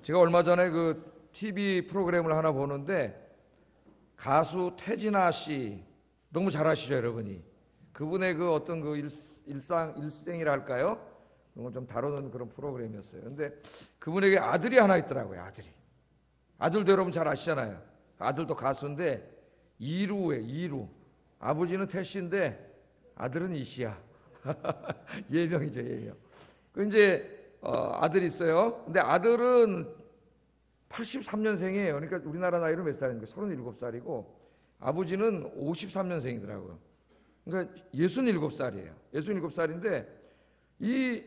제가 얼마 전에 그 TV 프로그램을 하나 보는데 가수 태진아 씨 너무 잘 아시죠, 여러분이? 그분의 그 어떤 그 일생이랄까요? 그런 걸 좀 다루는 그런 프로그램이었어요. 근데 그분에게 아들이 하나 있더라고요. 아들도 여러분 잘 아시잖아요. 아들도 가수인데 이루예요. 아버지는 태씨인데 아들은 이씨야. 예명이죠, 예명. 그 이제 아들이 있어요. 근데 아들은 83년생이에요. 그러니까 우리나라 나이로 몇 살인가? 37살이고 아버지는 53년생이더라고요. 그러니까 67살이에요. 67살인데 이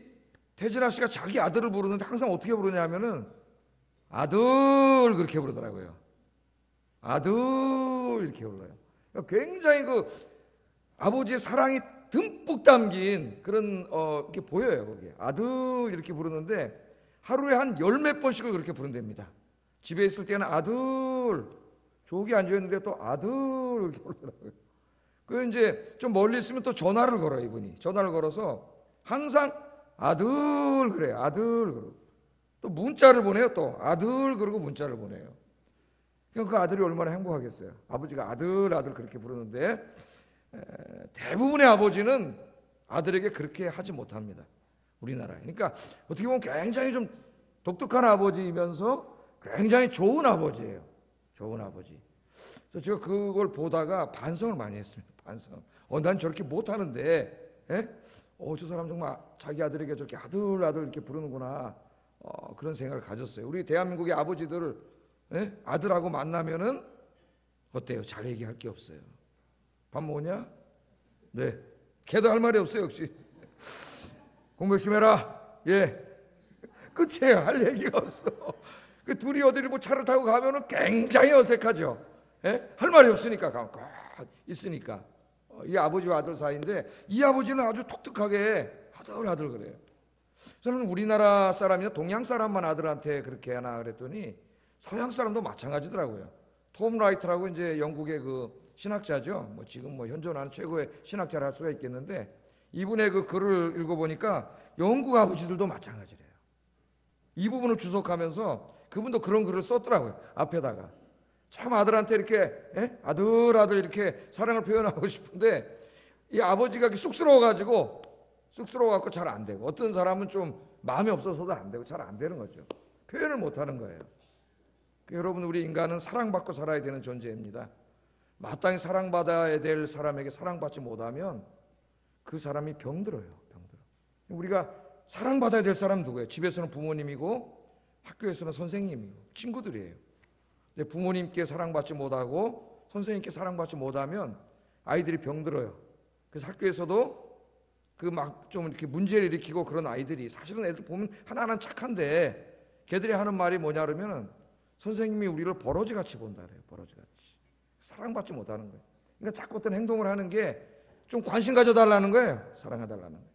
태진아 씨가 자기 아들을 부르는데 항상 어떻게 부르냐 하면은 아들 그렇게 부르더라고요. 아들 이렇게 불러요. 그러니까 굉장히 그 아버지의 사랑이 듬뿍 담긴 그런 이렇게 보여요. 거기에 아들 이렇게 부르는데 하루에 한 열 몇 번씩을 그렇게 부른답니다. 집에 있을 때는 아들, 조기 앉아있는데 또 아들 이렇게 부르더라고요. 그 이제 좀 멀리 있으면 또 전화를 걸어요. 이분이 전화를 걸어서 항상 아들 그래요. 아들 그러고 또 문자를 보내요. 또 아들 그러고 문자를 보내요. 그 아들이 얼마나 행복하겠어요. 아버지가 아들 그렇게 부르는데 대부분의 아버지는 아들에게 그렇게 하지 못합니다. 우리나라에. 그러니까 어떻게 보면 굉장히 좀 독특한 아버지이면서 굉장히 좋은 아버지예요. 좋은 아버지. 그래서 제가 그걸 보다가 반성을 많이 했습니다. 반성. 난 저렇게 못하는데, 저 사람 정말 자기 아들에게 저렇게 아들 이렇게 부르는구나. 그런 생각을 가졌어요. 우리 대한민국의 아버지들을 아들하고 만나면은 어때요? 잘 얘기할 게 없어요. 밥 먹었냐? 네. 걔도 할 말이 없어요, 역시. 공부 열심히 해라. 예. 끝이에요. 할 얘기가 없어. 그 둘이 어디를 뭐 차를 타고 가면은 굉장히 어색하죠. 할 말이 없으니까, 있으니까. 이 아버지와 아들 사이인데 이 아버지는 아주 독특하게 아들 그래요. 저는 우리나라 사람이나 동양 사람만 아들한테 그렇게 하나 그랬더니 서양 사람도 마찬가지더라고요. 톰 라이트라고 이제 영국의 그 신학자죠. 뭐 지금 뭐 현존하는 최고의 신학자를 할 수가 있겠는데 이분의 그 글을 읽어보니까 영국 아버지들도 마찬가지래요. 이 부분을 주석하면서 그분도 그런 글을 썼더라고요. 앞에다가. 참 아들한테 이렇게 아들 이렇게 사랑을 표현하고 싶은데 이 아버지가 쑥스러워가지고 잘 안 되고 어떤 사람은 좀 마음이 없어서도 안 되고 잘 안 되는 거죠. 표현을 못하는 거예요. 여러분 우리 인간은 사랑받고 살아야 되는 존재입니다. 마땅히 사랑받아야 될 사람에게 사랑받지 못하면 그 사람이 병들어요. 우리가 사랑받아야 될 사람은 누구예요? 집에서는 부모님이고 학교에서는 선생님이고 친구들이에요. 근데 부모님께 사랑받지 못하고 선생님께 사랑받지 못하면 아이들이 병들어요. 그래서 학교에서도 그 막 좀 이렇게 문제를 일으키고 그런 아이들이 사실은 애들 보면 하나하나 착한데 걔들이 하는 말이 뭐냐 그러면 선생님이 우리를 버러지같이 본다 그래요. 버러지같이. 사랑받지 못하는 거예요. 그러니까 자꾸 어떤 행동을 하는 게 좀 관심 가져달라는 거예요. 사랑해달라는 거예요.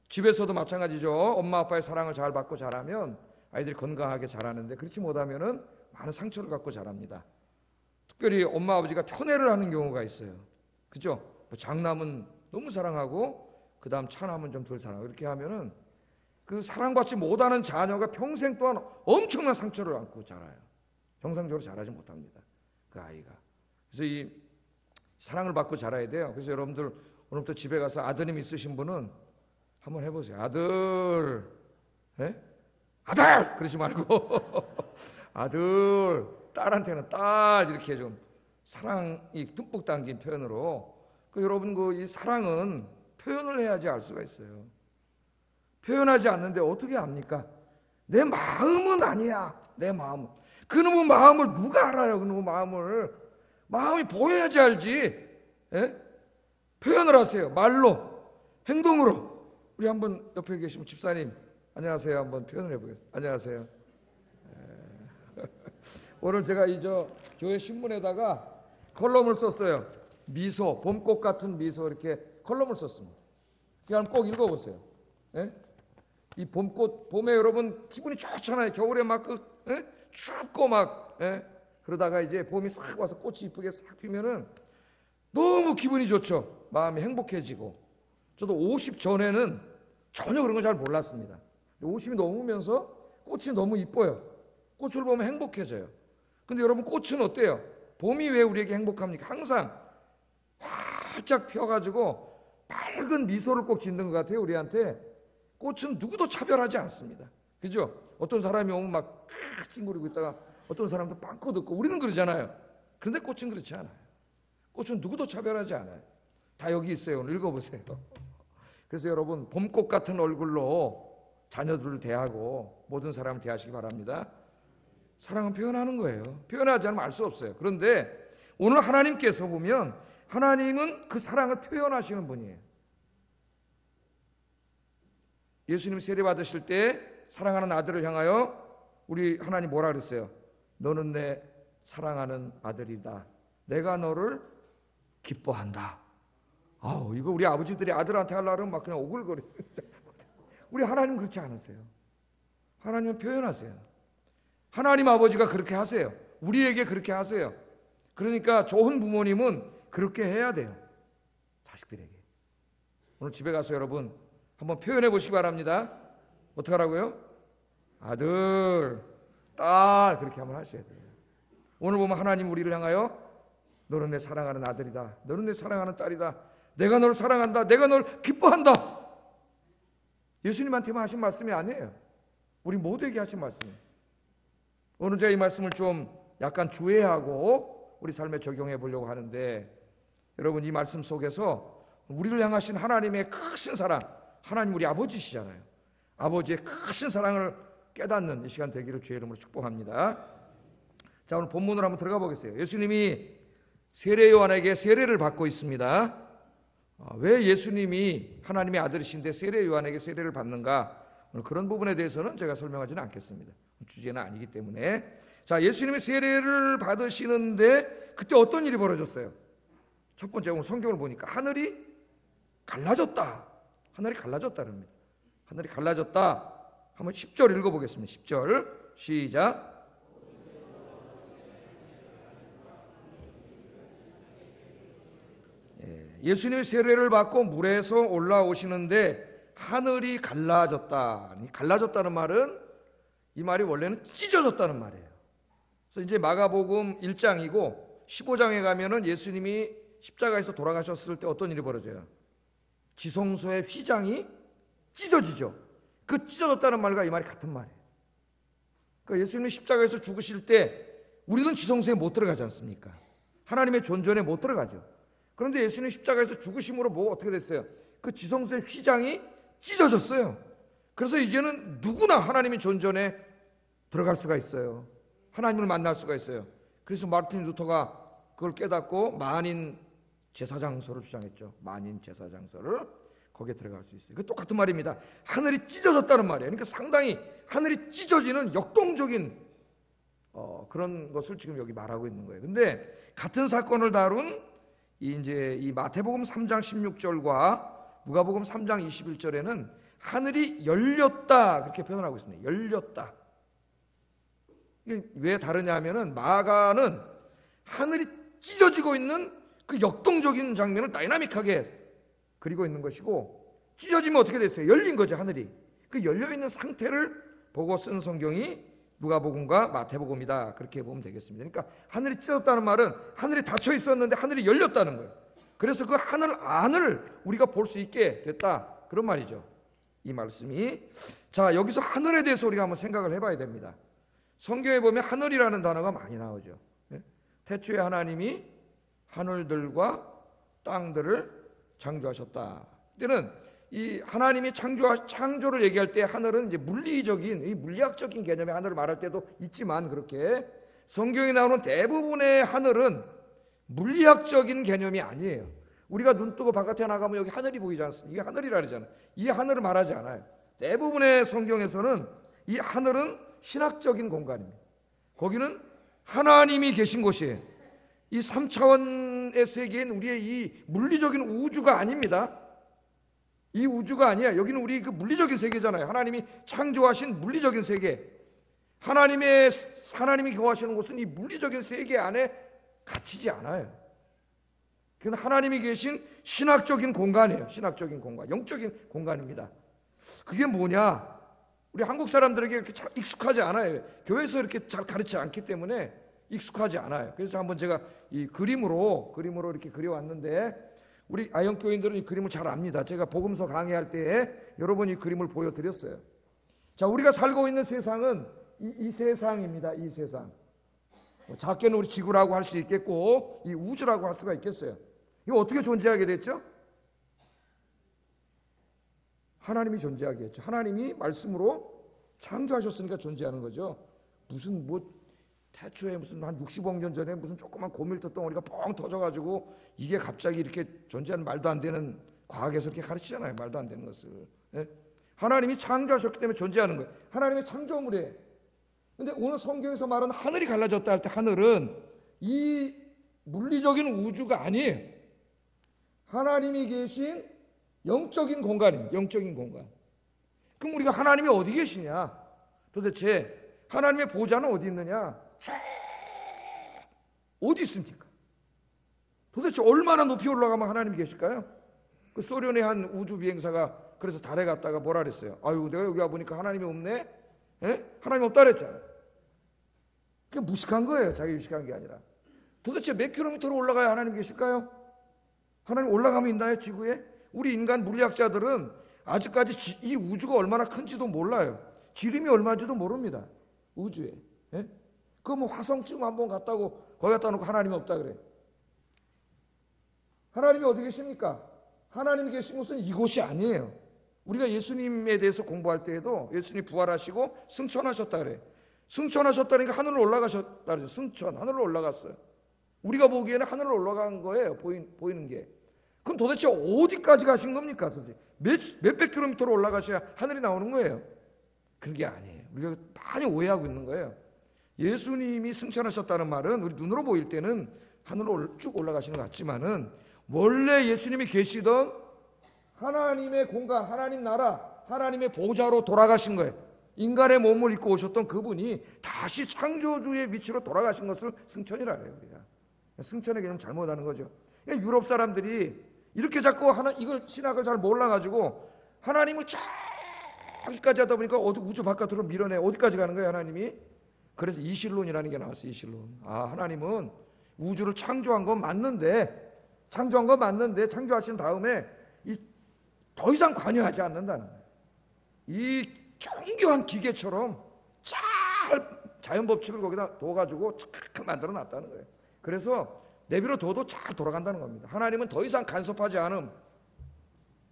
집에서도 마찬가지죠. 엄마 아빠의 사랑을 잘 받고 자라면 아이들이 건강하게 자라는데 그렇지 못하면은 많은 상처를 갖고 자랍니다. 특별히 엄마 아버지가 편애를 하는 경우가 있어요. 그죠? 뭐 장남은 너무 사랑하고 그 다음 차남은 좀 덜 사랑하고 이렇게 하면은 그 사랑받지 못하는 자녀가 평생 동안 엄청난 상처를 안고 자라요. 정상적으로 자라지 못합니다. 그 아이가. 그래서 이 사랑을 받고 자라야 돼요. 그래서 여러분들 오늘부터 집에 가서 아드님 있으신 분은 한번 해보세요. 아들, 아들! 그러지 말고 아들, 딸한테는 딸 이렇게 좀 사랑이 듬뿍 담긴 표현으로 여러분 이 사랑은 표현을 해야지 알 수가 있어요. 표현하지 않는데 어떻게 합니까? 내 마음은 아니야. 내 마음은. 그놈의 마음을 누가 알아요? 그놈의 마음을. 마음이 보여야지 알지. 표현을 하세요. 말로, 행동으로. 우리 한번 옆에 계시면 집사님 안녕하세요. 한번 표현을 해보겠습니다. 안녕하세요. 오늘 제가 교회 신문에다가 컬럼을 썼어요. 미소, 봄꽃 같은 미소 이렇게 컬럼을 썼습니다. 그냥 꼭 읽어보세요. 이 봄에 여러분 기분이 좋잖아요. 겨울에 막 춥고 막 그러다가 이제 봄이 싹 와서 꽃이 이쁘게 싹 피면은 너무 기분이 좋죠. 마음이 행복해지고. 저도 50 전에는 전혀 그런 건 잘 몰랐습니다. 50이 넘으면서 꽃이 너무 이뻐요. 꽃을 보면 행복해져요. 근데 여러분, 꽃은 어때요? 봄이 왜 우리에게 행복합니까? 항상 활짝 펴가지고 밝은 미소를 꼭 짓는 것 같아요, 우리한테. 꽃은 누구도 차별하지 않습니다. 그죠? 어떤 사람이 오면 막 찡그리고 있다가 어떤 사람도 빵긋 웃고, 우리는 그러잖아요. 그런데 꽃은 그렇지 않아요. 꽃은 누구도 차별하지 않아요. 다 여기 있어요. 오늘 읽어보세요. 그래서 여러분, 봄꽃 같은 얼굴로 자녀들을 대하고 모든 사람을 대하시기 바랍니다. 사랑은 표현하는 거예요. 표현하지 않으면 알 수 없어요. 그런데 오늘 하나님께서 보면 하나님은 그 사랑을 표현하시는 분이에요. 예수님 세례 받으실 때 사랑하는 아들을 향하여 우리 하나님 뭐라 그랬어요? 너는 내 사랑하는 아들이다. 내가 너를 기뻐한다. 아우, 이거 우리 아버지들이 아들한테 하려면 막 그냥 오글거려. 우리 하나님 그렇지 않으세요. 하나님은 표현하세요. 하나님 아버지가 그렇게 하세요. 우리에게 그렇게 하세요. 그러니까 좋은 부모님은 그렇게 해야 돼요. 자식들에게. 오늘 집에 가서 여러분 한번 표현해 보시기 바랍니다. 어떻게 하라고요? 아들, 딸, 그렇게 한번 하셔야 돼요. 오늘 보면 하나님 우리를 향하여 너는 내 사랑하는 아들이다. 너는 내 사랑하는 딸이다. 내가 너를 사랑한다. 내가 너를 기뻐한다. 예수님한테만 하신 말씀이 아니에요. 우리 모두에게 하신 말씀이에요. 오늘 제가 이 말씀을 좀 약간 주의하고 우리 삶에 적용해 보려고 하는데, 여러분, 이 말씀 속에서 우리를 향하신 하나님의 크신 사랑, 하나님 우리 아버지시잖아요. 아버지의 크신 사랑을 깨닫는 이 시간 되기를 주의 이름으로 축복합니다. 자, 오늘 본문으로 한번 들어가 보겠어요. 예수님이 세례 요한에게 세례를 받고 있습니다. 왜 예수님이 하나님의 아들이신데 세례 요한에게 세례를 받는가? 오늘 그런 부분에 대해서는 제가 설명하지는 않겠습니다. 주제는 아니기 때문에. 자, 예수님이 세례를 받으시는데 그때 어떤 일이 벌어졌어요? 첫 번째, 오늘 성경을 보니까 하늘이 갈라졌다. 하늘이 갈라졌다랍니다. 하늘이 갈라졌다. 한번 10절 읽어보겠습니다. 10절 시작. 예수님이 세례를 받고 물에서 올라오시는데 하늘이 갈라졌다. 갈라졌다는 말은, 이 말이 원래는 찢어졌다는 말이에요. 그래서 이제 마가복음 1장이고 15장에 가면은 예수님이 십자가에서 돌아가셨을 때 어떤 일이 벌어져요? 지성소의 휘장이 찢어지죠. 그 찢어졌다는 말과 이 말이 같은 말이에요. 그러니까 예수님이 십자가에서 죽으실 때 우리는 지성소에 못 들어가지 않습니까? 하나님의 존전에 못 들어가죠. 그런데 예수님 십자가에서 죽으심으로 뭐 어떻게 됐어요? 그 지성소의 휘장이 찢어졌어요. 그래서 이제는 누구나 하나님의 존전에 들어갈 수가 있어요. 하나님을 만날 수가 있어요. 그래서 마르틴 루터가 그걸 깨닫고 만인 제사장소를 주장했죠. 만인 제사장소를, 거기에 들어갈 수 있어요. 그 똑같은 말입니다. 하늘이 찢어졌다는 말이에요. 그러니까 상당히 하늘이 찢어지는 역동적인 그런 것을 지금 여기 말하고 있는 거예요. 근데 같은 사건을 다룬 이 마태복음 3장 16절과 누가복음 3장 21절에는 하늘이 열렸다 그렇게 표현하고 있습니다. 열렸다. 이게 왜 다르냐 하면은 마가는 하늘이 찢어지고 있는 그 역동적인 장면을 다이나믹하게 그리고 있는 것이고, 찢어지면 어떻게 됐어요? 열린 거죠, 하늘이. 그 열려있는 상태를 보고 쓴 성경이 누가복음과 마태복음이다, 그렇게 보면 되겠습니다. 그러니까 하늘이 찢어졌다는 말은 하늘이 닫혀 있었는데 하늘이 열렸다는 거예요. 그래서 그 하늘 안을 우리가 볼 수 있게 됐다, 그런 말이죠, 이 말씀이. 자, 여기서 하늘에 대해서 우리가 한번 생각을 해봐야 됩니다. 성경에 보면 하늘이라는 단어가 많이 나오죠. 태초에 하나님이 하늘들과 땅들을 창조하셨다. 그때는 이 하나님이 창조를 얘기할 때 하늘은 이제 물리적인, 물리학적인 개념의 하늘을 말할 때도 있지만, 그렇게 성경에 나오는 대부분의 하늘은 물리학적인 개념이 아니에요. 우리가 눈 뜨고 바깥에 나가면 여기 하늘이 보이지 않습니까? 이게 하늘이라 그러잖아요. 이 하늘을 말하지 않아요. 대부분의 성경에서는 이 하늘은 신학적인 공간입니다. 거기는 하나님이 계신 곳이에요. 이 3차원의 세계인 우리의 이 물리적인 우주가 아닙니다. 이 우주가 아니야. 여기는 우리 그 물리적인 세계잖아요. 하나님이 창조하신 물리적인 세계. 하나님이 거하시는 곳은 이 물리적인 세계 안에 갇히지 않아요. 그건 하나님이 계신 신학적인 공간이에요. 신학적인 공간, 영적인 공간입니다. 그게 뭐냐? 우리 한국 사람들에게 이렇게 잘 익숙하지 않아요. 교회에서 이렇게 잘 가르치지 않기 때문에 익숙하지 않아요. 그래서 한번 제가 이 그림으로 이렇게 그려왔는데, 우리 아영교인들은 이 그림을 잘 압니다. 제가 복음서 강의할 때에 여러 번 이 그림을 보여드렸어요. 자, 우리가 살고 있는 세상은 이 세상입니다. 이 세상. 작게는 우리 지구라고 할 수 있겠고, 이 우주라고 할 수가 있겠어요. 이거 어떻게 존재하게 됐죠? 하나님이 존재하게 했죠. 하나님이 말씀으로 창조하셨으니까 존재하는 거죠. 무슨 태초에 무슨 한 60억 년 전에 무슨 조그만 고밀도 덩어리가 뻥 터져가지고 이게 갑자기 이렇게 존재하는 말도 안 되는, 과학에서 이렇게 가르치잖아요. 말도 안 되는 것을. 예? 하나님이 창조하셨기 때문에 존재하는 거예요. 하나님의 창조물이에요. 근데 오늘 성경에서 말하는 하늘이 갈라졌다 할 때 하늘은 이 물리적인 우주가 아니에요. 하나님이 계신 영적인 공간입니다. 영적인 공간. 그럼 우리가 하나님이 어디 계시냐? 도대체 하나님의 보좌는 어디 있느냐? 어디 있습니까? 도대체 얼마나 높이 올라가면 하나님이 계실까요? 그 소련의 한 우주 비행사가 그래서 달에 갔다가 뭐라 그랬어요? 아유, 내가 여기 와보니까 하나님이 없네? 예? 하나님 없다 그랬잖아. 그게 무식한 거예요. 자기 유식한 게 아니라. 도대체 몇 킬로미터로 올라가야 하나님 계실까요? 하나님 올라가면 있나요, 지구에? 우리 인간 물리학자들은 아직까지 이 우주가 얼마나 큰지도 몰라요. 지름이 얼마인지도 모릅니다. 우주에. 예? 그 화성쯤 한번 갔다고 거기 갖다 놓고 하나님이 없다 그래. 하나님이 어디 계십니까? 하나님이 계신 곳은 이곳이 아니에요. 우리가 예수님에 대해서 공부할 때에도 예수님 부활하시고 승천하셨다 그래. 승천하셨다니까 하늘로 올라가셨다 그러죠. 승천, 하늘로 올라갔어요. 우리가 보기에는 하늘로 올라간 거예요. 보이는 게. 그럼 도대체 어디까지 가신 겁니까? 도대체 몇백 킬로미터로 올라가셔야 하늘이 나오는 거예요. 그게 아니에요. 우리가 많이 오해하고 있는 거예요. 예수님이 승천하셨다는 말은 우리 눈으로 보일 때는 하늘로 쭉 올라가시는 것 같지만은 원래 예수님이 계시던 하나님의 공간, 하나님 나라, 하나님의 보좌로 돌아가신 거예요. 인간의 몸을 입고 오셨던 그분이 다시 창조주의 위치로 돌아가신 것을 승천이라 해요. 우리가 승천의 개념 잘못하는 거죠. 유럽 사람들이 이렇게 자꾸 이걸 신학을 잘 몰라가지고 하나님을 저기까지 하다 보니까 우주 바깥으로 밀어내. 어디까지 가는 거예요, 하나님이? 그래서 이실론이라는 게 나왔어요. 이실론. 하나님은 우주를 창조한 건 맞는데 창조하신 다음에 더 이상 관여하지 않는다는 거예요. 이 정교한 기계처럼 잘 자연 법칙을 거기다 둬가지고 착 만들어 놨다는 거예요. 그래서 내비로 둬도 잘 돌아간다는 겁니다. 하나님은 더 이상 간섭하지 않음.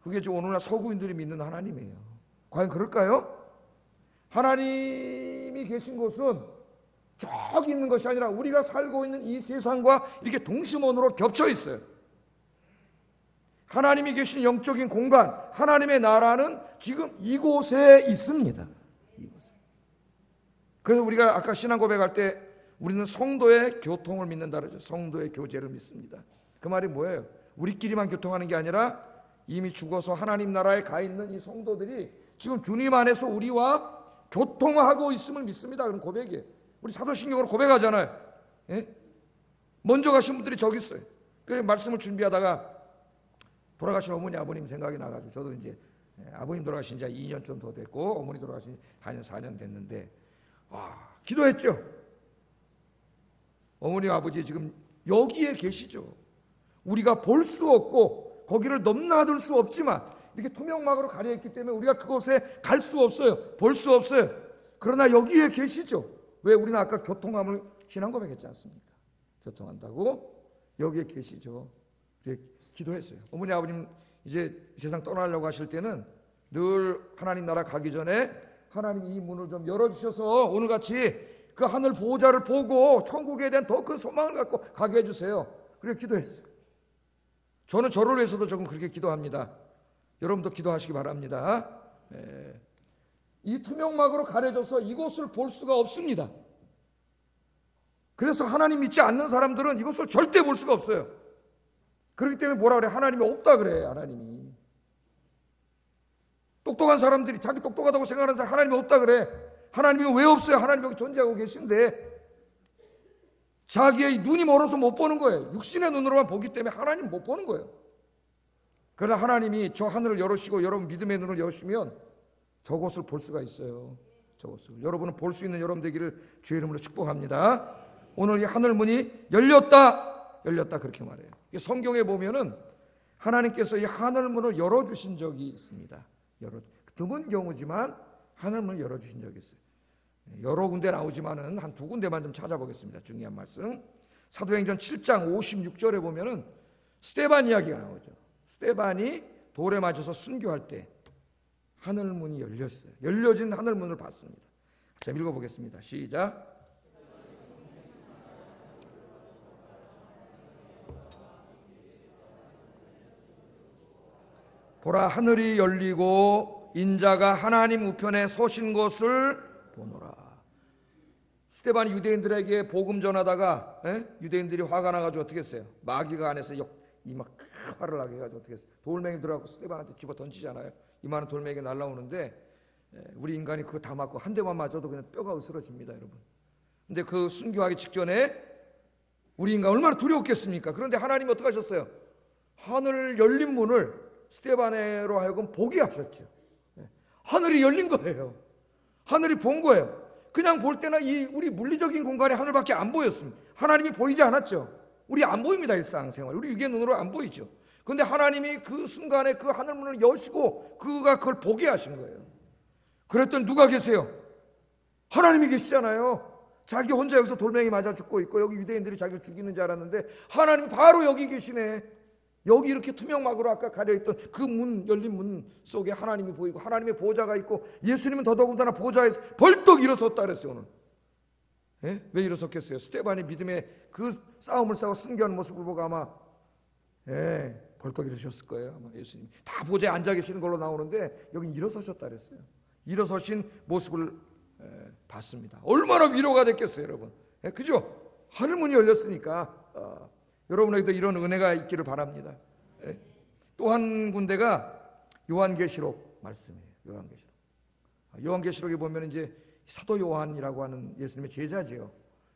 그게 지금 오늘날 서구인들이 믿는 하나님이에요. 과연 그럴까요? 하나님이 계신 곳은 저기 있는 것이 아니라 우리가 살고 있는 이 세상과 이렇게 동심원으로 겹쳐 있어요. 하나님이 계신 영적인 공간, 하나님의 나라는 지금 이곳에 있습니다. 이곳에. 그래서 우리가 아까 신앙 고백할 때 우리는 성도의 교통을 믿는다 그러죠. 성도의 교제를 믿습니다. 그 말이 뭐예요? 우리끼리만 교통하는 게 아니라 이미 죽어서 하나님 나라에 가 있는 이 성도들이 지금 주님 안에서 우리와 교통하고 있음을 믿습니다. 그런 고백이에요. 우리 사도신경으로 고백하잖아요. 예? 먼저 가신 분들이 저기 있어요. 그 말씀을 준비하다가 돌아가신 어머니 아버님 생각이 나가지고 저도 이제 아버님 돌아가신 지 2년 좀 더 됐고 어머니 돌아가신 지 한 4년 됐는데 기도했죠. 어머니 아버지 지금 여기에 계시죠. 우리가 볼 수 없고 거기를 넘나들 수 없지만 이렇게 투명막으로 가려있기 때문에 우리가 그곳에 갈 수 없어요. 볼 수 없어요. 그러나 여기에 계시죠. 왜? 우리는 아까 교통함을 신앙 고백했지 않습니까? 교통한다고 여기에 계시죠. 기도했어요. 어머니 아버님 이제 세상 떠나려고 하실 때는 늘 하나님 나라 가기 전에 하나님 이 문을 좀 열어주셔서 오늘같이 그 하늘 보호자를 보고 천국에 대한 더 큰 소망을 갖고 가게 해주세요. 그래 기도했어요. 저는 저를 위해서도 조금 그렇게 기도합니다. 여러분도 기도하시기 바랍니다. 이 투명막으로 가려져서 이곳을 볼 수가 없습니다. 그래서 하나님 믿지 않는 사람들은 이곳을 절대 볼 수가 없어요. 그렇기 때문에 뭐라 그래? 하나님이 없다 그래. 하나님이. 똑똑한 사람들이 자기 똑똑하다고 생각하는 사람 하나님이 없다 그래. 하나님이 왜 없어요? 하나님이 여기 존재하고 계신데 자기의 눈이 멀어서 못 보는 거예요. 육신의 눈으로만 보기 때문에 하나님 못 보는 거예요. 그러나 하나님이 저 하늘을 열으시고 여러분 믿음의 눈을 여시면 저곳을 볼 수가 있어요. 저곳을. 여러분은 볼 수 있는 여러분 되기를 주의 이름으로 축복합니다. 오늘 이 하늘문이 열렸다 그렇게 말해요. 성경에 보면은 하나님께서 이 하늘문을 열어주신 적이 있습니다. 드문 경우지만 하늘문을 열어주신 적이 있어요. 여러 군데 나오지만은 한 두 군데만 좀 찾아보겠습니다. 중요한 말씀. 사도행전 7장 56절에 보면은 스데반 이야기가 나오죠. 스데반이 돌에 맞아서 순교할 때 하늘문이 열렸어요. 열려진 하늘문을 봤습니다. 자, 읽어보겠습니다. 시작. 보라, 하늘이 열리고 인자가 하나님 우편에 서신 것을 보노라. 스데반이 유대인들에게 복음 전하다가 유대인들이 화가 나가지고 어떻게 했어요? 마귀가 안에서 막 화를 나게 해가지고 어떻게 했어요? 돌멩이 들어가고 스데반한테 집어 던지잖아요. 이만한 돌멩이가 날라오는데 우리 인간이 그거 다 맞고 한 대만 맞아도 그냥 뼈가 으스러집니다, 여러분. 근데 그 순교하기 직전에 우리 인간 얼마나 두려웠겠습니까? 그런데 하나님이 어떻게 하셨어요? 하늘 열린 문을 스데반으로 하여금 보게 하셨죠. 하늘이 열린 거예요. 하늘이 본 거예요. 그냥 볼 때는 우리 물리적인 공간에 하늘밖에 안 보였습니다. 하나님이 보이지 않았죠. 우리 안 보입니다, 일상생활. 우리 육의 눈으로 안 보이죠. 그런데 하나님이 그 순간에 그 하늘문을 여시고 그걸 보게 하신 거예요. 그랬더니 누가 계세요? 하나님이 계시잖아요. 자기 혼자 여기서 돌멩이 맞아 죽고 있고 여기 유대인들이 자기를 죽이는 줄 알았는데 하나님이 바로 여기 계시네. 여기 이렇게 투명막으로 아까 가려있던 그 문, 열린 문 속에 하나님이 보이고 하나님의 보좌가 있고 예수님은 더더군다나 보좌에서 벌떡 일어섰다 그랬어요. 오늘 왜 일어섰겠어요? 스데반이 믿음의 그 싸움을 싸워 승리하는 모습을 보고 아마 벌떡 일어서셨을 거예요. 아마 예수님 다 보좌에 앉아 계시는 걸로 나오는데 여기 일어서셨다 그랬어요. 일어서신 모습을 봤습니다. 얼마나 위로가 됐겠어요, 여러분. 그죠? 하늘문이 열렸으니까 여러분에게도 이런 은혜가 있기를 바랍니다. 또 한 군데가 요한계시록 말씀이에요. 요한계시록에 보면 이제 사도 요한이라고 하는 예수님의 제자지요.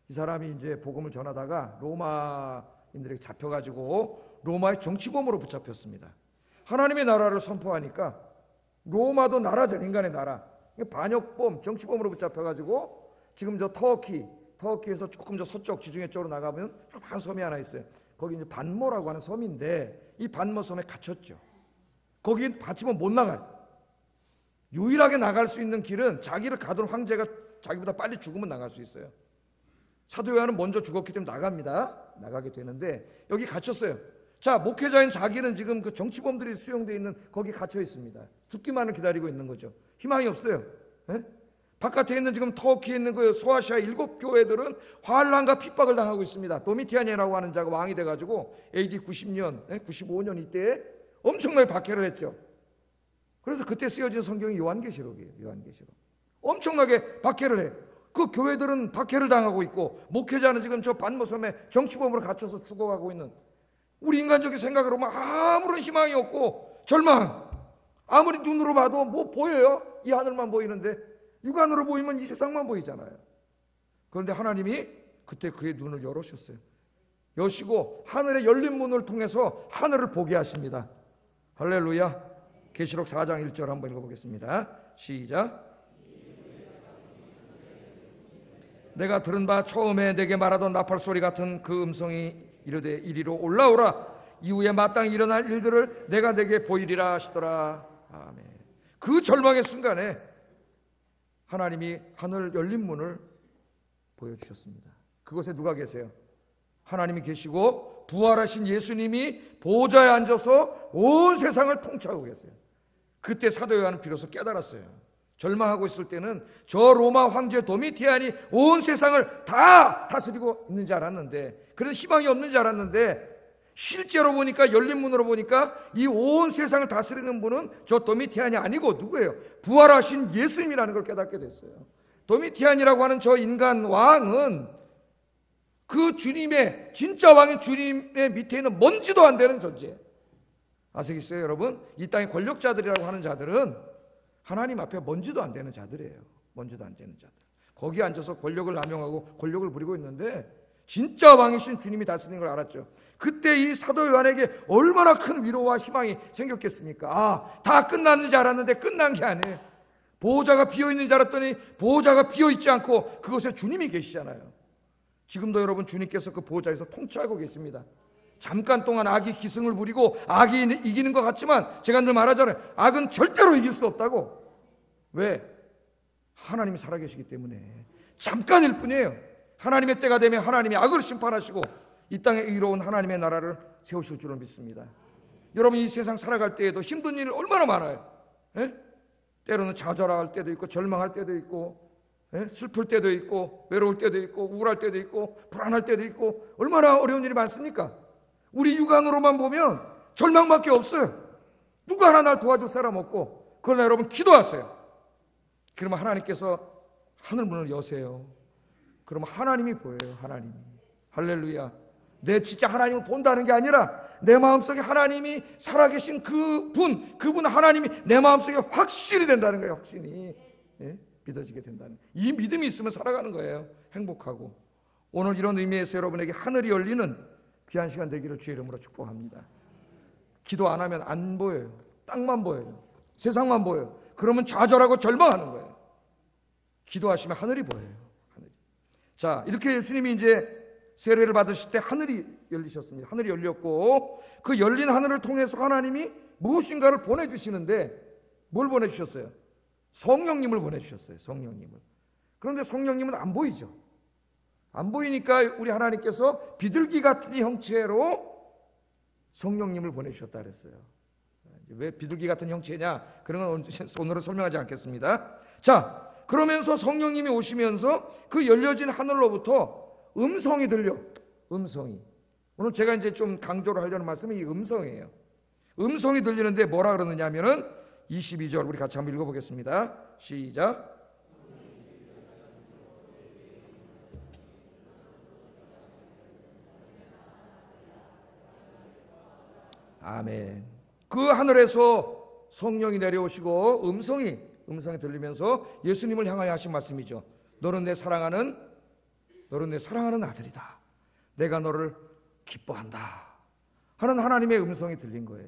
이 사람이 이제 복음을 전하다가 로마인들에게 잡혀가지고 로마의 정치범으로 붙잡혔습니다. 하나님의 나라를 선포하니까 로마도 나라죠, 인간의 나라. 반역범, 정치범으로 붙잡혀가지고 지금 저 터키에서 조금 저 서쪽 지중해 쪽으로 나가면 조그만 섬이 하나 있어요. 거기 이제 반모라고 하는 섬인데 이 반모 섬에 갇혔죠. 거기 갇히면 못 나가요. 유일하게 나갈 수 있는 길은 자기를 가둔 황제가 자기보다 빨리 죽으면 나갈 수 있어요. 사도 요한은 먼저 죽었기 때문에 나가게 되는데 여기 갇혔어요. 자, 목회자인 자기는 지금 그 정치범들이 수용되어 있는 거기 갇혀 있습니다. 죽기만을 기다리고 있는 거죠. 희망이 없어요. 바깥에 있는 지금 터키에 있는 그 소아시아 7교회들은 환란과 핍박을 당하고 있습니다. 도미티안이라고 하는 자가 왕이 돼가지고 AD 90년, 95년 이때에 엄청나게 박해를 했죠. 그래서 그때 쓰여진 성경이 요한계시록이에요. 엄청나게 박해를 해요. 그 교회들은 박해를 당하고 있고 목회자는 지금 저 반모섬에 정치범으로 갇혀서 죽어가고 있는, 우리 인간적인 생각으로 아무런 희망이 없고 절망. 아무리 눈으로 봐도 뭐 보여요? 이 하늘만 보이는데 육안으로 보이면 이 세상만 보이잖아요. 그런데 하나님이 그때 그의 눈을 열으셨어요. 여시고 하늘의 열린 문을 통해서 하늘을 보게 하십니다. 할렐루야. 계시록 4장 1절 한번 읽어보겠습니다. 시작. 내가 들은 바 처음에 내게 말하던 나팔소리 같은 그 음성이 이르되 이리로 올라오라. 이후에 마땅히 일어날 일들을 내가 내게 보이리라 하시더라. 아멘. 그 절망의 순간에 하나님이 하늘 열린 문을 보여주셨습니다. 그곳에 누가 계세요? 하나님이 계시고 부활하신 예수님이 보좌에 앉아서 온 세상을 통치하고 계세요. 그때 사도 요한은 비로소 깨달았어요. 절망하고 있을 때는 저 로마 황제 도미티안이 온 세상을 다 다스리고 있는 줄 알았는데, 그래서 희망이 없는 줄 알았는데 실제로 보니까, 열린 문으로 보니까 이 온 세상을 다스리는 분은 저 도미티안이 아니고 누구예요? 부활하신 예수님이라는 걸 깨닫게 됐어요. 도미티안이라고 하는 저 인간 왕은 그 주님의, 진짜 왕인 주님의 밑에 있는 먼지도 안 되는 존재. 아시겠어요, 여러분? 이 땅의 권력자들이라고 하는 자들은 하나님 앞에 먼지도 안 되는 자들이에요. 먼지도 안 되는 자들. 거기 앉아서 권력을 남용하고 권력을 부리고 있는데 진짜 왕이신 주님이 다스리는 걸 알았죠. 그때 이 사도 요한에게 얼마나 큰 위로와 희망이 생겼겠습니까? 다 끝났는지 알았는데 끝난 게 아니에요. 보호자가 비어있는 줄 알았더니 보호자가 비어있지 않고 그곳에 주님이 계시잖아요. 지금도 여러분 주님께서 그 보호자에서 통치하고 계십니다. 잠깐 동안 악이 기승을 부리고 악이 이기는 것 같지만 제가 늘 말하잖아요. 악은 절대로 이길 수 없다고. 왜? 하나님이 살아계시기 때문에. 잠깐일 뿐이에요. 하나님의 때가 되면 하나님이 악을 심판하시고 이 땅에 의로운 하나님의 나라를 세우실 줄을 믿습니다. 여러분 이 세상 살아갈 때에도 힘든 일 얼마나 많아요. 예? 때로는 좌절할 때도 있고 절망할 때도 있고, 예? 슬플 때도 있고, 외로울 때도 있고, 우울할 때도 있고, 불안할 때도 있고, 얼마나 어려운 일이 많습니까? 우리 육안으로만 보면 절망밖에 없어요. 누가 하나 날 도와줄 사람 없고. 그러나 여러분 기도하세요. 그러면 하나님께서 하늘문을 여세요. 그러면 하나님이 보여요. 하나님이. 할렐루야. 내 진짜 하나님을 본다는 게 아니라 내 마음속에 하나님이 살아계신 그분 하나님이 내 마음속에 확실히 된다는 거예요. 확신이. 예? 믿어지게 된다는. 이 믿음이 있으면 살아가는 거예요. 행복하고. 오늘 이런 의미에서 여러분에게 하늘이 열리는 귀한 시간 되기를 주의 이름으로 축복합니다. 기도 안 하면 안 보여요. 땅만 보여요. 세상만 보여요. 그러면 좌절하고 절망하는 거예요. 기도하시면 하늘이 보여요. 하늘이. 자, 이렇게 예수님이 이제 세례를 받으실 때 하늘이 열리셨습니다. 하늘이 열렸고 그 열린 하늘을 통해서 하나님이 무엇인가를 보내주시는데 뭘 보내주셨어요? 성령님을 보내주셨어요. 성령님을. 그런데 성령님은 안 보이죠. 안 보이니까 우리 하나님께서 비둘기 같은 형체로 성령님을 보내주셨다 그랬어요. 왜 비둘기 같은 형체냐? 그런 건 오늘은 설명하지 않겠습니다. 자, 그러면서 성령님이 오시면서 그 열려진 하늘로부터 음성이 들려. 음성이. 오늘 제가 이제 좀 강조를 하려는 말씀은 이 음성이에요. 음성이 들리는데 뭐라 그러느냐 하면은 22절 우리 같이 한번 읽어보겠습니다. 시작. 아멘. 그 하늘에서 성령이 내려오시고 음성이 들리면서 예수님을 향하여 하신 말씀이죠. 너는 내 사랑하는 아들이다. 내가 너를 기뻐한다. 하는 하나님의 음성이 들린 거예요.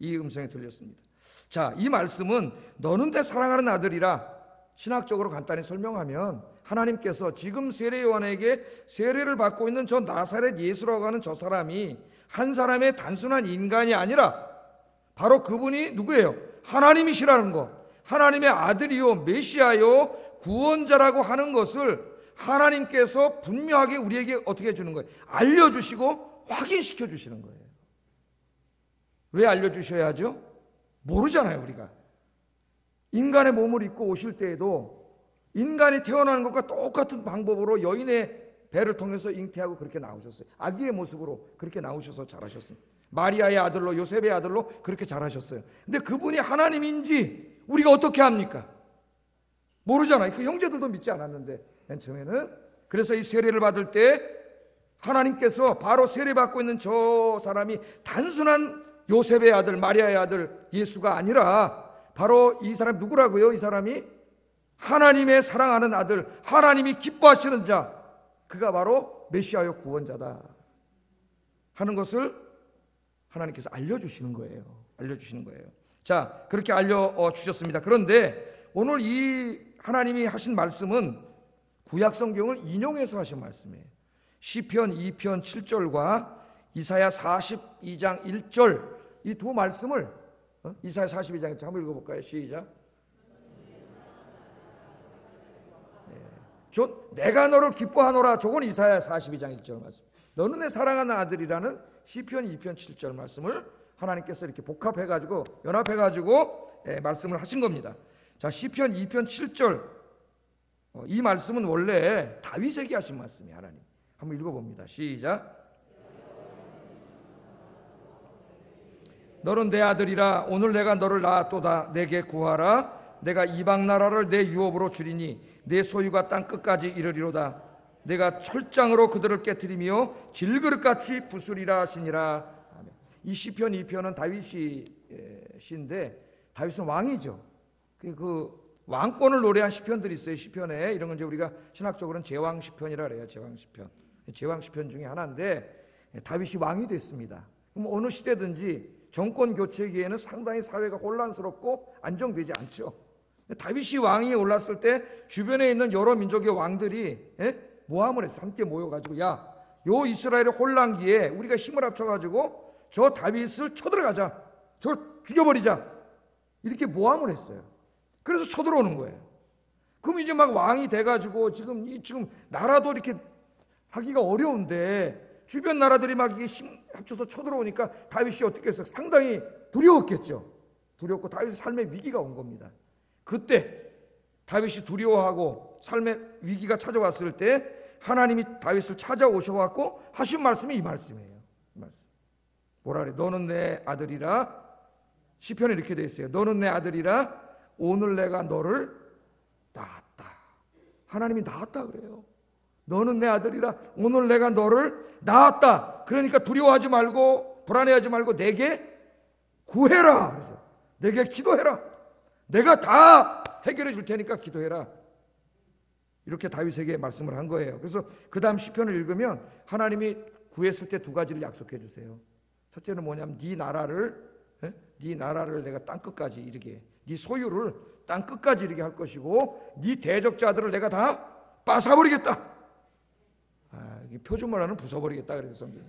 이 음성이 들렸습니다. 자, 이 말씀은 너는 내 사랑하는 아들이라 신학적으로 간단히 설명하면 하나님께서 지금 세례 요한에게 세례를 받고 있는 저 나사렛 예수라고 하는 저 사람이 한 사람의 단순한 인간이 아니라 바로 그분이 누구예요? 하나님이시라는 거. 하나님의 아들이요 메시아요 구원자라고 하는 것을 하나님께서 분명하게 우리에게 어떻게 해주는 거예요? 알려주시고 확인시켜 주시는 거예요. 왜 알려주셔야 하죠? 모르잖아요. 우리가 인간의 몸을 입고 오실 때에도 인간이 태어나는 것과 똑같은 방법으로 여인의 배를 통해서 잉태하고 그렇게 나오셨어요. 아기의 모습으로 그렇게 나오셔서 자라셨습니다. 마리아의 아들로 요셉의 아들로 그렇게 자라셨어요. 근데 그분이 하나님인지 우리가 어떻게 합니까? 모르잖아요. 그 형제들도 믿지 않았는데 맨 처음에는. 그래서 이 세례를 받을 때 하나님께서 바로 세례받고 있는 저 사람이 단순한 요셉의 아들 마리아의 아들 예수가 아니라 바로 이 사람이 누구라고요? 이 사람이 하나님의 사랑하는 아들, 하나님이 기뻐하시는 자, 그가 바로 메시아요 구원자다 하는 것을 하나님께서 알려주시는 거예요. 알려주시는 거예요. 자, 그렇게 알려주셨습니다. 그런데 오늘 이 하나님이 하신 말씀은 구약 성경을 인용해서 하신 말씀이에요. 시편 2편 7절과 이사야 42장 1절 이 두 말씀을 이사야 42장 한번 읽어볼까요? 시작. 내가 너를 기뻐하노라. 저건 이사야 42장 1절 말씀. 너는 내 사랑하는 아들이라는 시편 2편 7절 말씀을 하나님께서 이렇게 복합해가지고 연합해가지고 말씀을 하신 겁니다. 자, 시편 2편 7절 이 말씀은 원래 다윗에게 하신 말씀이에요. 하나님 한번 읽어봅니다. 시작. 너는 내 아들이라. 오늘 내가 너를 낳았도다. 내게 구하라. 내가 이방 나라를 내 유업으로 주리니 내 소유가 땅 끝까지 이르리로다. 내가 철장으로 그들을 깨뜨리며 질그릇같이 부수리라 하시니라. 아멘. 이 시편 2편은 다윗이 시인데 다윗은 왕이죠. 그 왕권을 노래한 시편들이 있어요. 시편에 이런 건 이제 우리가 신학적으로는 제왕 시편이라 그래요. 제왕 시편. 제왕 시편 중에 하나인데 다윗이 왕이 됐습니다. 그럼 어느 시대든지 정권 교체기에는 상당히 사회가 혼란스럽고 안정되지 않죠. 다윗이 왕위에 올랐을 때 주변에 있는 여러 민족의 왕들이 모함을 했어. 함께 모여가지고 야, 요 이스라엘의 혼란기에 우리가 힘을 합쳐가지고 저 다윗을 쳐들어가자. 저걸 죽여버리자. 이렇게 모함을 했어요. 그래서 쳐들어오는 거예요. 그럼 이제 막 왕이 돼가지고 지금 나라도 이렇게 하기가 어려운데 주변 나라들이 막 이게 힘 합쳐서 쳐들어오니까 다윗이 어떻게 했어요? 상당히 두려웠겠죠. 두렵고 다윗의 삶의 위기가 온 겁니다. 그때 다윗이 두려워하고 삶의 위기가 찾아왔을 때 하나님이 다윗을 찾아오셔갖고 하신 말씀이 이 말씀이에요. 이 말씀. 뭐라 그래? 너는 내 아들이라. 시편에 이렇게 돼 있어요. 너는 내 아들이라. 오늘 내가 너를 낳았다. 하나님이 낳았다 그래요. 너는 내 아들이라. 오늘 내가 너를 낳았다. 그러니까 두려워하지 말고 불안해하지 말고 내게 구해라. 그래서 내게 기도해라. 내가 다 해결해 줄 테니까 기도해라. 이렇게 다윗에게 말씀을 한 거예요. 그래서 그 다음 시편을 읽으면 하나님이 구했을 때 두 가지를 약속해 주세요. 첫째는 뭐냐면 네 나라를 내가 땅 끝까지 이르게, 네 소유를 땅 끝까지 이르게 할 것이고 네 대적자들을 내가 다 빠사버리겠다. 이게 표준말로는 부숴버리겠다 그래서 성경.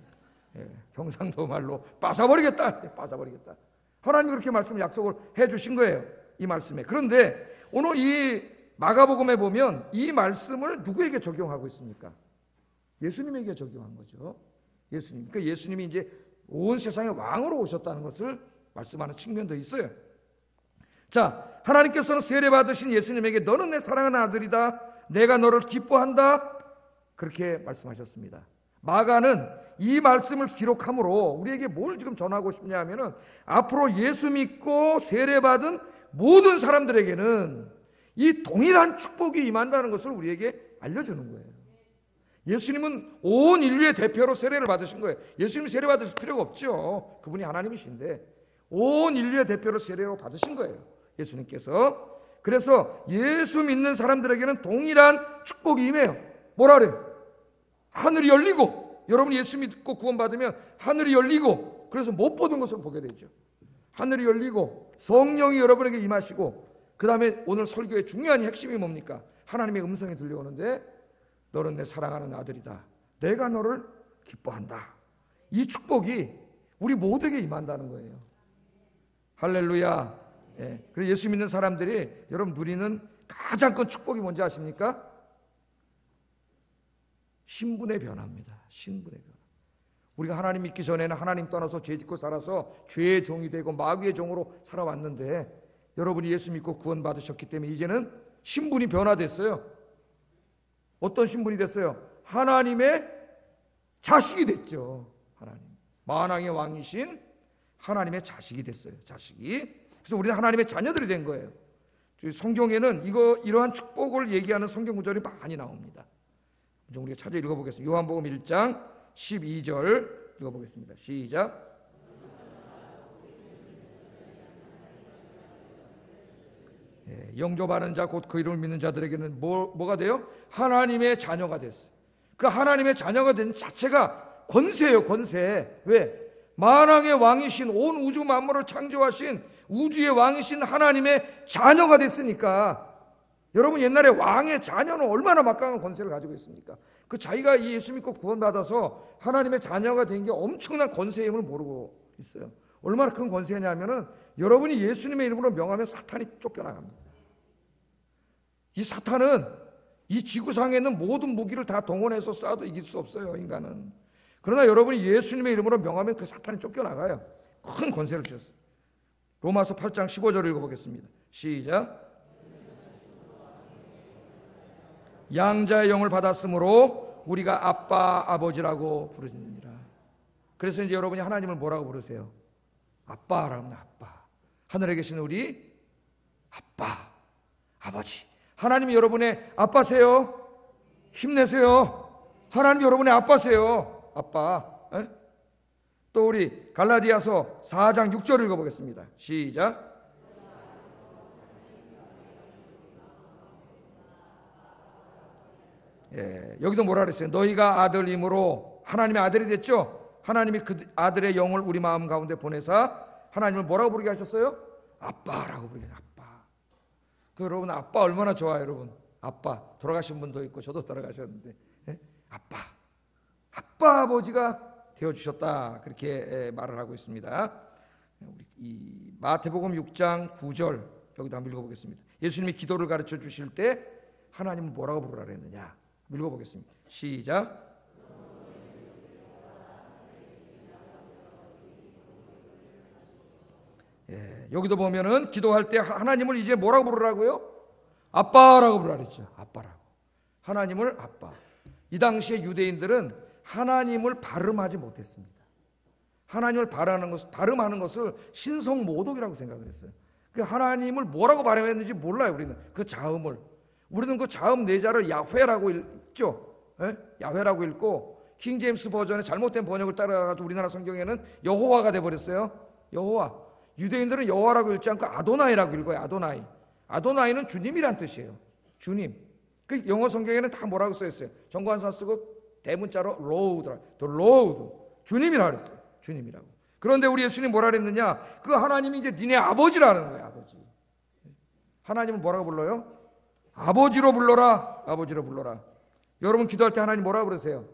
경상도 말로 빠사버리겠다. 빠사버리겠다. 하나님이 그렇게 말씀 약속을 해 주신 거예요. 이 말씀에. 그런데 오늘 이 마가복음에 보면 이 말씀을 누구에게 적용하고 있습니까? 예수님에게 적용한 거죠. 예수님. 그러니까 예수님이 이제 온 세상의 왕으로 오셨다는 것을 말씀하는 측면도 있어요. 자, 하나님께서는 세례받으신 예수님에게 너는 내 사랑하는 아들이다. 내가 너를 기뻐한다. 그렇게 말씀하셨습니다. 마가는 이 말씀을 기록함으로 우리에게 뭘 지금 전하고 싶냐 하면은 앞으로 예수 믿고 세례받은 모든 사람들에게는 이 동일한 축복이 임한다는 것을 우리에게 알려주는 거예요. 예수님은 온 인류의 대표로 세례를 받으신 거예요. 예수님 세례 받으실 필요가 없죠. 그분이 하나님이신데 온 인류의 대표로 세례로 받으신 거예요. 예수님께서. 그래서 예수 믿는 사람들에게는 동일한 축복이 임해요. 뭐라 그래요? 하늘이 열리고, 여러분이 예수 믿고 구원받으면 하늘이 열리고, 그래서 못 보던 것을 보게 되죠. 하늘이 열리고 성령이 여러분에게 임하시고, 그 다음에 오늘 설교의 중요한 핵심이 뭡니까? 하나님의 음성이 들려오는데 너는 내 사랑하는 아들이다. 내가 너를 기뻐한다. 이 축복이 우리 모두에게 임한다는 거예요. 할렐루야. 그래서 예수 믿는 사람들이 여러분 누리는 가장 큰 축복이 뭔지 아십니까? 신분의 변화입니다. 신분의 변화. 우리가 하나님 믿기 전에는 하나님 떠나서 죄 짓고 살아서 죄의 종이 되고 마귀의 종으로 살아왔는데 여러분이 예수 믿고 구원 받으셨기 때문에 이제는 신분이 변화됐어요. 어떤 신분이 됐어요? 하나님의 자식이 됐죠. 하나님. 만왕의 왕이신 하나님의 자식이 됐어요. 자식이. 그래서 우리는 하나님의 자녀들이 된 거예요. 성경에는 이러한 축복을 얘기하는 성경 구절이 많이 나옵니다. 우리가 찾아 읽어보겠습니다. 요한복음 1장 12절 읽어보겠습니다. 시작. 영접하는 자 곧 그 이름을 믿는 자들에게는 뭐가 돼요? 하나님의 자녀가 됐어요. 그 하나님의 자녀가 된 자체가 권세예요. 권세. 왜? 만왕의 왕이신 온 우주 만물을 창조하신 우주의 왕이신 하나님의 자녀가 됐으니까 여러분 옛날에 왕의 자녀는 얼마나 막강한 권세를 가지고 있습니까? 그 자기가 이 예수 믿고 구원받아서 하나님의 자녀가 된 게 엄청난 권세의 힘을 모르고 있어요. 얼마나 큰 권세냐면은 여러분이 예수님의 이름으로 명하면 사탄이 쫓겨나갑니다. 이 사탄은 이 지구상에 있는 모든 무기를 다 동원해서 쏴도 이길 수 없어요. 인간은. 그러나 여러분이 예수님의 이름으로 명하면 그 사탄이 쫓겨나가요. 큰 권세를 주셨어요. 로마서 8장 15절을 읽어보겠습니다. 시작. 양자의 영을 받았으므로 우리가 아빠 아버지라고 부르니라. 그래서 이제 여러분이 하나님을 뭐라고 부르세요? 아빠라고 합니다. 아빠. 하늘에 계신 우리 아빠 아버지. 하나님이 여러분의 아빠세요. 힘내세요. 하나님이 여러분의 아빠세요. 아빠. 에? 또 우리 갈라디아서 4장 6절 읽어보겠습니다. 시작. 여기도 뭐라 그랬어요? 너희가 아들임으로 하나님의 아들이 됐죠? 하나님이 그 아들의 영을 우리 마음 가운데 보내사 하나님을 뭐라고 부르게 하셨어요? 아빠라고 부르게 하셨어요. 아빠. 여러분 아빠 얼마나 좋아요, 여러분. 아빠 돌아가신 분도 있고 저도 돌아가셨는데 아빠 아버지가 되어주셨다 그렇게 말을 하고 있습니다. 이 마태복음 6장 9절 여기도 한번 읽어보겠습니다. 예수님이 기도를 가르쳐 주실 때 하나님은 뭐라고 부르라 그랬느냐 읽어보겠습니다. 시작. 여기도 보면은 기도할 때 하나님을 이제 뭐라고 부르라고요? 아빠라고 부르라 그랬죠. 아빠라고. 하나님을 아빠. 이 당시에 유대인들은 하나님을 발음하지 못했습니다. 하나님을 발음하는 것을 신성모독이라고 생각을 했어요. 그 하나님을 뭐라고 발음했는지 몰라요. 우리는 그 자음을. 우리는 그 자음 네 자를 야훼라고 읽죠. 야훼라고 읽고 킹제임스 버전의 잘못된 번역을 따라가지고 우리나라 성경에는 여호와가 돼버렸어요. 여호와. 유대인들은 여호와라고 읽지 않고 아도나이라고 읽어요. 아도나이. 아도나이는 주님이란 뜻이에요. 주님. 그 영어 성경에는 다 뭐라고 써있어요. 정관사 쓰고 대문자로 Lord, Lord. 주님이라 그랬어요. 주님이라고. 그런데 우리 예수님 뭐라 그랬느냐? 그 하나님이 이제 니네 아버지라는 거예요. 아버지. 하나님을 뭐라고 불러요? 아버지로 불러라. 아버지로 불러라. 여러분 기도할 때 하나님 뭐라고 부르세요?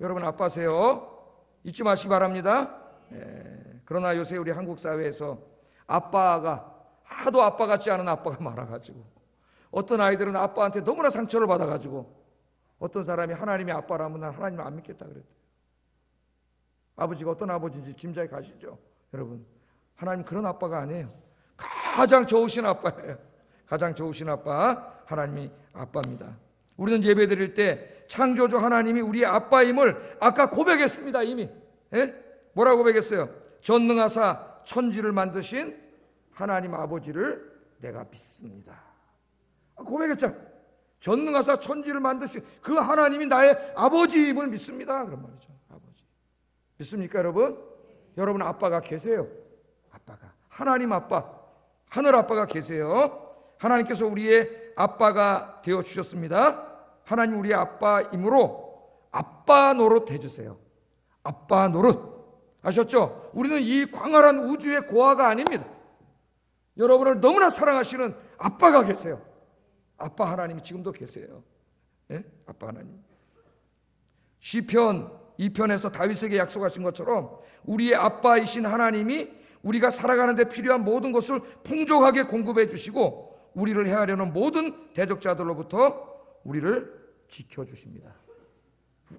여러분 아빠세요. 잊지 마시기 바랍니다. 그러나 요새 우리 한국 사회에서 아빠가 하도 아빠 같지 않은 아빠가 많아가지고 어떤 아이들은 아빠한테 너무나 상처를 받아가지고 어떤 사람이 하나님이 아빠라면 난 하나님을 안 믿겠다 그랬대요. 아버지가 어떤 아버지인지 짐작이 가시죠? 여러분 하나님 그런 아빠가 아니에요. 가장 좋으신 아빠예요. 가장 좋으신 아빠 하나님이 아빠입니다. 우리는 예배 드릴 때 창조주 하나님이 우리의 아빠임을 아까 고백했습니다. 이미 뭐라고 고백했어요? 전능하사 천지를 만드신 하나님 아버지를 내가 믿습니다. 고백했죠. 전능하사 천지를 만드신 그 하나님이 나의 아버지임을 믿습니다. 그런 말이죠. 아버지. 믿습니까 여러분? 여러분 아빠가 계세요. 아빠가. 하나님 아빠. 하늘 아빠가 계세요. 하나님께서 우리의 아빠가 되어주셨습니다. 하나님 우리의 아빠이므로 아빠 노릇 해주세요. 아빠 노릇. 아셨죠? 우리는 이 광활한 우주의 고아가 아닙니다. 여러분을 너무나 사랑하시는 아빠가 계세요. 아빠 하나님이 지금도 계세요. 아빠 하나님. 시편 2편에서 다윗에게 약속하신 것처럼 우리의 아빠이신 하나님이 우리가 살아가는 데 필요한 모든 것을 풍족하게 공급해 주시고 우리를 해하려는 모든 대적자들로부터 우리를 지켜주십니다.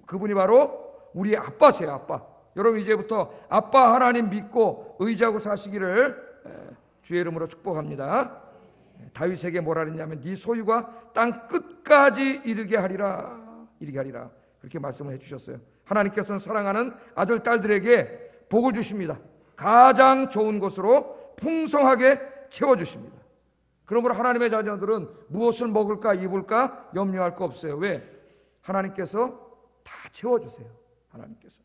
그분이 바로 우리의 아빠세요. 아빠. 여러분 이제부터 아빠 하나님 믿고 의지하고 사시기를 주의 이름으로 축복합니다. 다윗에게 뭐라 그랬냐면 네 소유가 땅 끝까지 이르게 하리라. 그렇게 말씀을 해주셨어요. 하나님께서는 사랑하는 아들 딸들에게 복을 주십니다. 가장 좋은 것으로 풍성하게 채워주십니다. 그러므로 하나님의 자녀들은 무엇을 먹을까 입을까 염려할 거 없어요. 왜? 하나님께서 다 채워주세요. 하나님께서.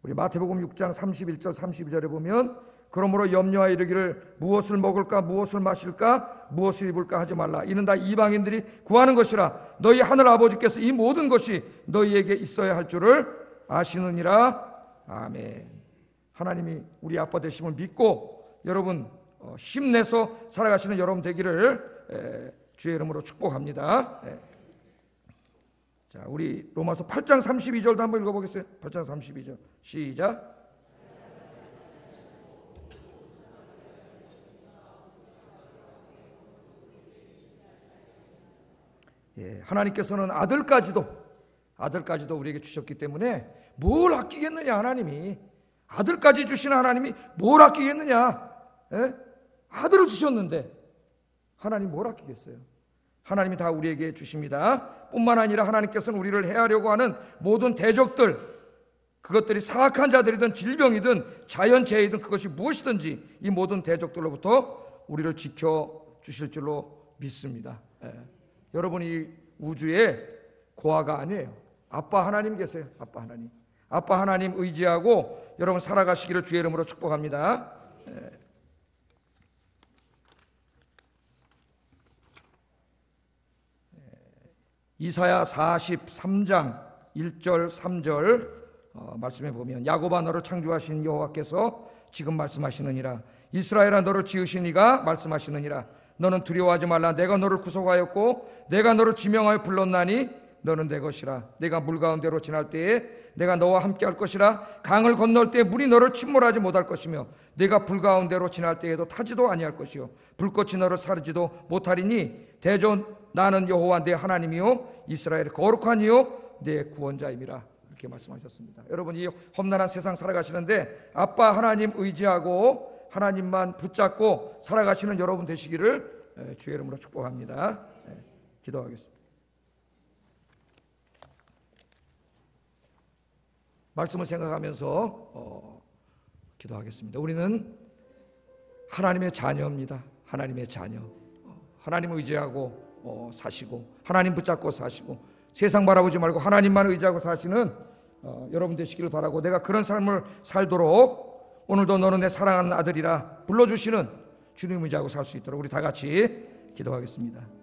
우리 마태복음 6장 31절 32절에 보면 그러므로 염려하여 이르기를 무엇을 먹을까 무엇을 마실까 무엇을 입을까 하지 말라. 이는 다 이방인들이 구하는 것이라. 너희 하늘 아버지께서 이 모든 것이 너희에게 있어야 할 줄을 아시느니라. 아멘. 하나님이 우리 아빠 되심을 믿고 여러분 힘내서 살아가시는 여러분 되기를 주의 이름으로 축복합니다. 자, 우리 로마서 8장 32절도 한번 읽어보겠어요. 8장 32절 시작. 하나님께서는 아들까지도 우리에게 주셨기 때문에 뭘 아끼겠느냐. 하나님이 아들까지 주신 하나님이 뭘 아끼겠느냐. 아들을 주셨는데 하나님 뭘 아끼겠어요. 하나님이 다 우리에게 주십니다. 뿐만 아니라 하나님께서는 우리를 해하려고 하는 모든 대적들, 그것들이 사악한 자들이든 질병이든 자연재해이든 그것이 무엇이든지 이 모든 대적들로부터 우리를 지켜주실 줄로 믿습니다. 여러분이 우주의 고아가 아니에요. 아빠 하나님 계세요. 아빠 하나님 의지하고 여러분 살아가시기를 주의 이름으로 축복합니다. 이사야 43장 1절 3절 말씀해 보면 야곱아 너를 창조하신 여호와께서 지금 말씀하시느니라. 이스라엘아 너를 지으신 이가 말씀하시느니라. 너는 두려워하지 말라. 내가 너를 구속하였고 내가 너를 지명하여 불렀나니 너는 내 것이라. 내가 물 가운데로 지날 때에 내가 너와 함께 할 것이라. 강을 건널 때 물이 너를 침몰하지 못할 것이며 내가 불 가운데로 지날 때에도 타지도 아니할 것이요 불꽃이 너를 사르지도 못하리니 대전 나는 여호와 내 하나님이요 이스라엘의 거룩한 이요 내 구원자임이라. 이렇게 말씀하셨습니다. 여러분, 이 험난한 세상 살아가시는데 아빠 하나님 의지하고 하나님만 붙잡고 살아가시는 여러분 되시기를 주의 이름으로 축복합니다. 기도하겠습니다. 말씀을 생각하면서 기도하겠습니다. 우리는 하나님의 자녀입니다. 하나님의 자녀. 하나님을 의지하고 사시고 하나님 붙잡고 사시고 세상 바라보지 말고 하나님만 의지하고 사시는 여러분 되시기를 바라고, 내가 그런 삶을 살도록 오늘도 너는 내 사랑하는 아들이라 불러주시는 주님 의지하고 살 수 있도록 우리 다 같이 기도하겠습니다.